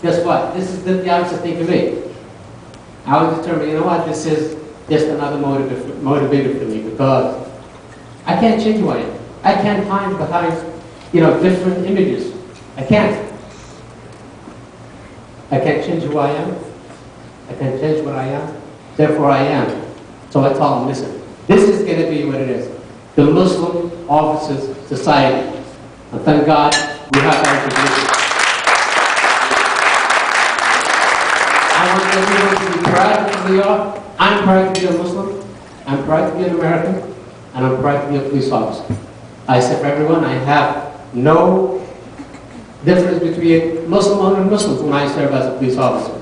guess what? This is the opposite thing for me. I was determined, you know what, this is just another motivator for me, because I can't change who I am. I can't hide behind, different images. I can't. I can't change who I am. I can't change what I am. Therefore I am. So I tell them, listen, this is going to be what it is. The Muslim Officers Society. And thank God we have that recognition. I want everyone to be proud of who they are. I'm proud to be a Muslim. I'm proud to be an American. And I'm proud to be a police officer. I say for everyone, I have no difference between Muslim and non-Muslims when I serve as a police officer.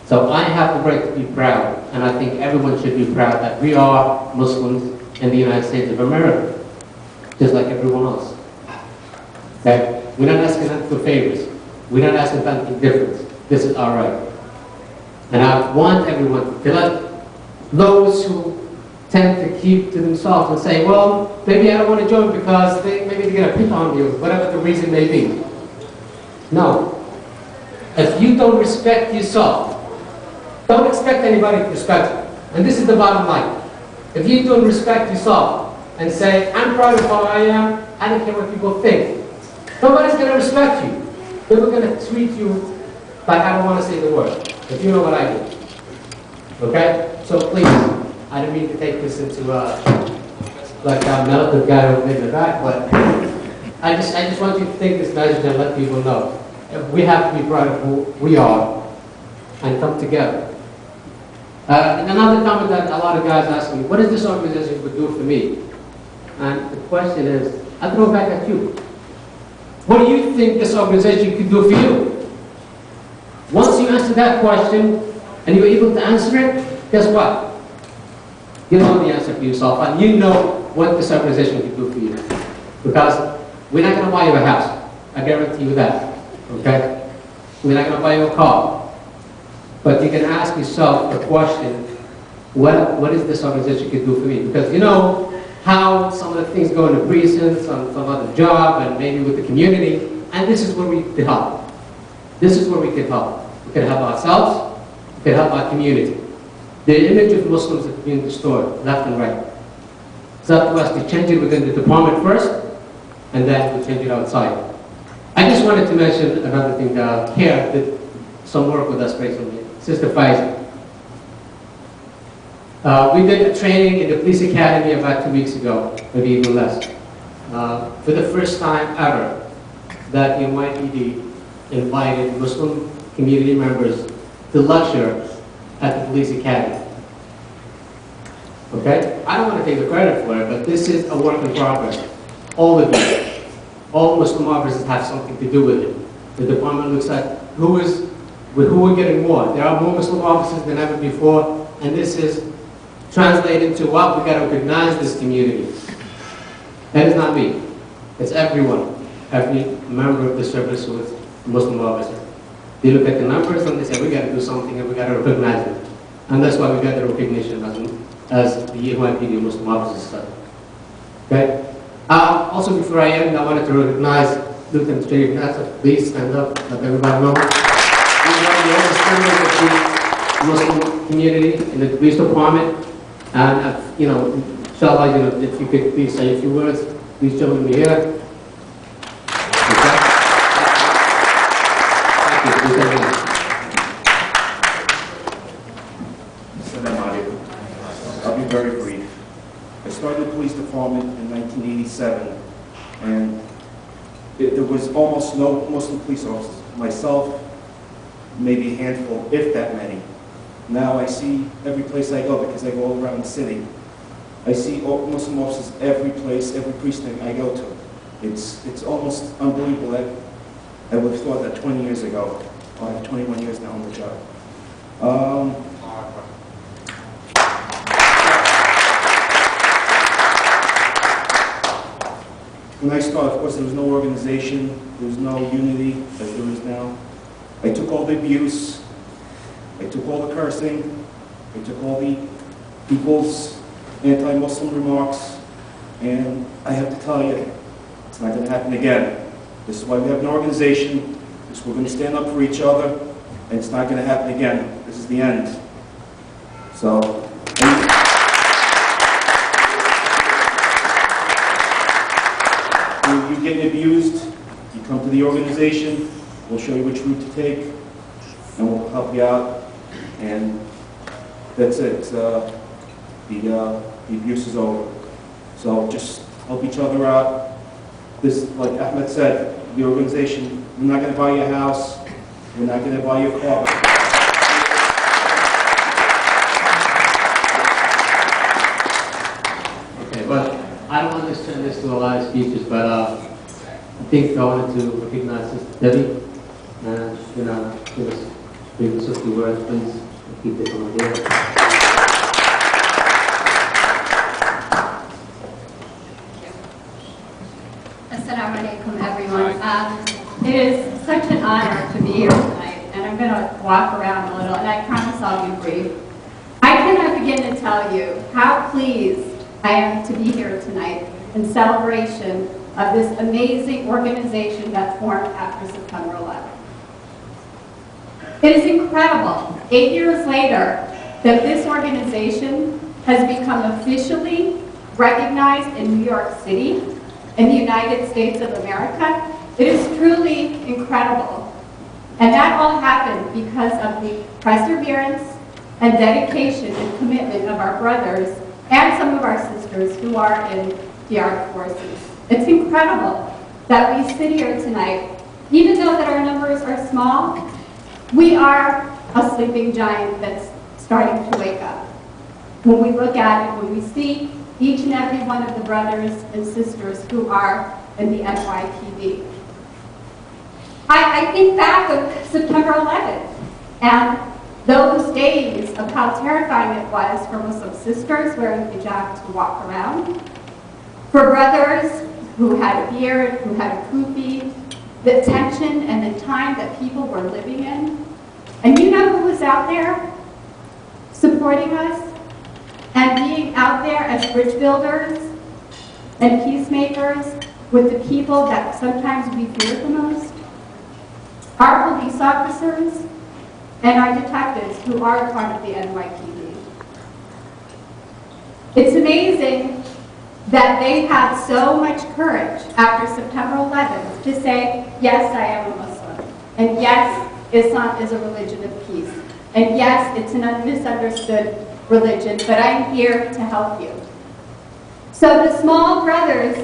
So I have the right to be proud, and I think everyone should be proud that we are Muslims in the United States of America, just like everyone else. That we're not asking them for favors. We're not asking them for difference. This is our right. And I want everyone to feel it. Those who tend to keep to themselves and say, well, maybe I don't want to join because maybe they're going to pick on you, whatever the reason may be. No. If you don't respect yourself, don't expect anybody to respect you. And this is the bottom line. If you don't respect yourself and say, I'm proud of who I am, I don't care what people think, nobody's going to respect you. People are going to treat you like, I don't want to say the word, if you know what I do. Okay? So please, I don't mean to take this into like a melted guy over in the back, but I just want you to take this message and let people know. We have to be proud of who we are and come together. And another comment that a lot of guys ask me, what does this organization would do for me? And the question is, I throw it back at you. What do you think this organization could do for you? Once you answer that question and you're able to answer it, guess what? You know the answer for yourself, and you know what this organization can do for you. Because we're not going to buy you a house. I guarantee you that. Okay? We're not going to buy you a car. But you can ask yourself the question, what is this organization can do for me? Because you know how some of the things go in the prison, some other job, and maybe with the community, and this is where we can help. This is where we can help. We can help ourselves, we can help our community. The image of Muslims is being destroyed, left and right. It's up to us to change it within the department first, and then we'll change it outside. I just wanted to mention another thing that Care did some work with us recently, Sister Faiza. We did a training in the police academy about 2 weeks ago, maybe even less. For the first time ever, that the NYPD invited Muslim community members to lecture at the police academy. Okay? I don't want to take the credit for it, but this is a work in progress. All of you, all Muslim officers have something to do with it. The department looks at who we're getting more. There are more Muslim officers than ever before, and this is translated to what we got to recognize this community. That is not me. It's everyone, every member of the service who is a Muslim officer. They look at the numbers and they say, we got to do something and we got to recognize it. And that's why we got the recognition as the NYPD Muslim Officers Society. Okay? Also, before I end, I wanted to recognize Lieutenant Sharif Nasser. Please stand up, let everybody know. He's one of the oldest members of the Muslim community in the police department. And, inshallah, if you could please say a few words, please join me here. I'll be very brief. I started the police department in 1987, and there was almost no Muslim police officers. Myself, maybe a handful, if that many. Now I see every place I go, because I go all around the city, I see Muslim officers every place, every precinct I go to. It's almost unbelievable. I would have thought that 20 years ago. I have 21 years now on the job. When I started, of course, there was no organization, there was no unity as there is now. I took all the abuse, I took all the cursing, I took all the people's anti-Muslim remarks, and I have to tell you, it's not going to happen again. This is why we have an organization, Because we're going to stand up for each other, and it's not going to happen again. This is the end. So, when you're getting abused, you come to the organization, we'll show you which route to take, and we'll help you out, and that's it. The abuse is over. So just help each other out. This, like Ahmed said, the organization, we're not going to buy you a house, we're not going to buy you a car. Okay, well, I don't want to extend this to a lot of speeches, but I think I wanted to recognize Sister Debbie, and give us a few words, please. Keep it on there. Assalamu alaikum, everyone. It is such an honor to be here tonight, and I'm going to walk around a little, and I promise I'll be brief. I cannot begin to tell you how pleased I am to be here tonight in celebration of this amazing organization that formed after September 11th. It is incredible, 8 years later, that this organization has become officially recognized in New York City, in the United States of America. It is truly incredible. And that all happened because of the perseverance and dedication and commitment of our brothers and some of our sisters who are in the armed forces. It's incredible that we sit here tonight, even though that our numbers are small, we are a sleeping giant that's starting to wake up. When we look at it, when we see each and every one of the brothers and sisters who are in the NYPD. I think back of September 11th and those days of how terrifying it was for Muslim sisters wearing hijab to walk around, for brothers who had a beard, who had a kufi, the tension and the time that people were living in. And you know who was out there supporting us and being out there as bridge builders and peacemakers with the people that sometimes we fear the most? Our police officers and our detectives who are part of the NYPD. It's amazing that they had so much courage after September 11th to say, yes, I am a Muslim, and yes, Islam is a religion of peace, and yes, it's an misunderstood religion, but I'm here to help you. So the small brothers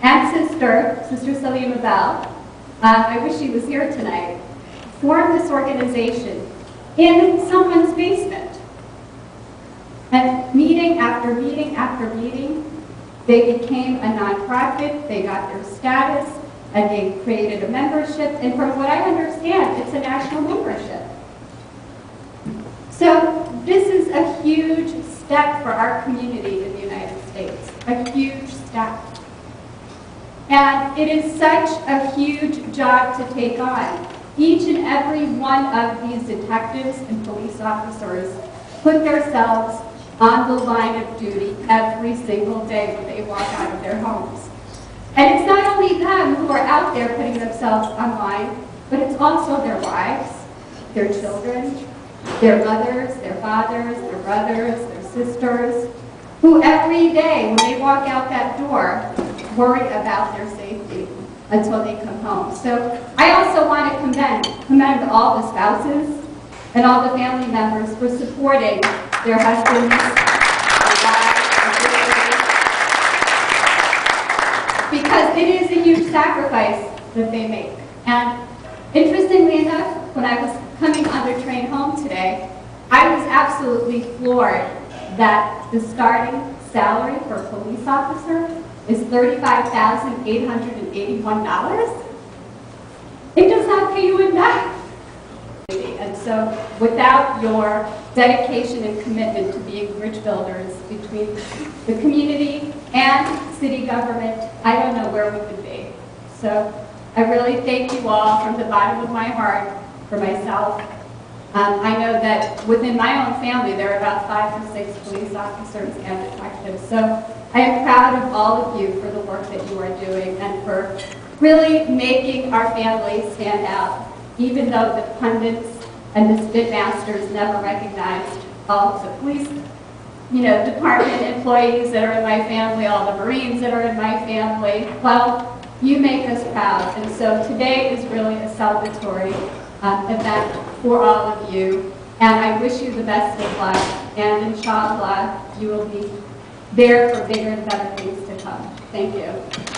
and Sister Salima Bell, I wish she was here tonight, formed this organization in someone's basement. And meeting after meeting after meeting, they became a nonprofit, they got their status, and they created a membership, and from what I understand, it's a national membership. So this is a huge step for our community in the United States, a huge step. And it is such a huge job to take on. Each and every one of these detectives and police officers put themselves on the line of duty every single day when they walk out of their homes. And it's not only them who are out there putting themselves online, but it's also their wives, their children, their mothers, their fathers, their brothers, their sisters, who every day when they walk out that door worry about their safety until they come home. So I also want to commend all the spouses and all the family members for supporting their husbands, their wives, their because it is a huge sacrifice that they make. And interestingly enough, when I was coming on the train home today, I was absolutely floored that the starting salary for a police officer is $35,881. It does not pay you enough. And so without your dedication and commitment to being bridge builders between the community and city government, I don't know where we would be. So I really thank you all from the bottom of my heart for myself. I know that within my own family there are about 5 or 6 police officers and detectives. So I am proud of all of you for the work that you are doing and for really making our family stand out even though the pundits and the spitmasters never recognized all of the police, department employees that are in my family, all the Marines that are in my family. Well, you make us proud. And so today is really a celebratory event for all of you. And I wish you the best of luck. And inshallah, you will be there for bigger and better things to come. Thank you.